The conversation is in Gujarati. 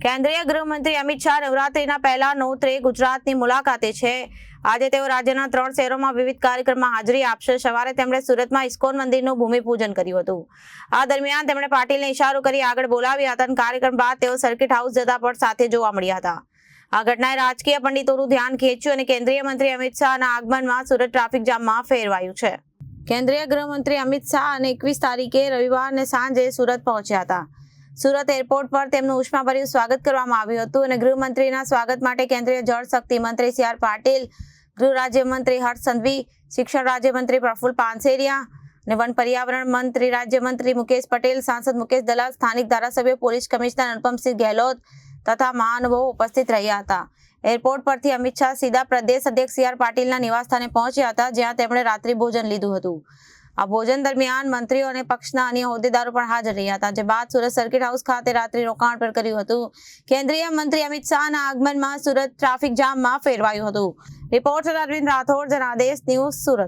કેન્દ્રીય ગૃહમંત્રી અમિત શાહ નવરાત્રીના પહેલા નોરતે ગુજરાતની મુલાકાતે છે। આજે તેઓ રાજ્યના 3 શહેરોમાં વિવિધ કાર્યક્રમમાં હાજરી આપશે। સવારે તેમણે સુરતમાં ઇસ્કોન મંદિરનું ભૂમિપૂજન કર્યું હતું। આ દરમિયાન તેમણે પાટીલને ઇશારો કરી આગળ બોલાવ્યા હતા અને કાર્યક્રમ બાદ તેઓ સર્કિટ હાઉસ જતા પણ સાથે જોવા મળ્યા હતા। આ ઘટનાએ રાજકીય પંડિતોનું ધ્યાન ખેંચ્યું અને કેન્દ્રીય મંત્રી અમિત શાહના આગમનમાં સુરત ટ્રાફિક જામમાં ફેરવાયું છે। કેન્દ્રીય ગૃહમંત્રી અમિત શાહ 21 તારીખે રવિવારને સાંજે સુરત પહોંચ્યા હતા। સુરત એરપોર્ટ પર તેમનું ઉષ્માભર્યું સ્વાગત કરવામાં આવ્યું હતું અને ગૃહમંત્રીના સ્વાગત માટે કેન્દ્રીય જળ શક્તિ મંત્રી સી આર પાટીલ, ગૃહ રાજ્યમંત્રી હર્ષ સંઘવી, શિક્ષણ રાજ્યમંત્રી પ્રફુલ્લ પાનસેરિયા અને વન પર્યાવરણ મંત્રી રાજ્યમંત્રી મુકેશ પટેલ, સાંસદ મુકેશ દલાલ, સ્થાનિક ધારાસભ્ય, પોલીસ કમિશનર અનુપમસિંહ ગેહલોત તથા મહાનુભાવો ઉપસ્થિત રહ્યા હતા। એરપોર્ટ પરથી અમિત શાહ સીધા પ્રદેશ અધ્યક્ષ સી આર પાટીલના નિવાસસ્થાને પહોંચ્યા હતા, જ્યાં તેમણે રાત્રિ ભોજન લીધું હતું। આ ભોજન દરમિયાન મંત્રીઓ અને પક્ષના અન્ય હોદ્દેદારો પણ હાજર રહ્યા હતા, જે બાદ સુરત સર્કિટ હાઉસ ખાતે રાત્રિ રોકાણ પણ કર્યું હતું। કેન્દ્રીય મંત્રી અમિત શાહના આગમનમાં સુરત ટ્રાફિક જામમાં ફેરવાયું હતું। Reporter Arvind Rathod, Janadesh news, Surat.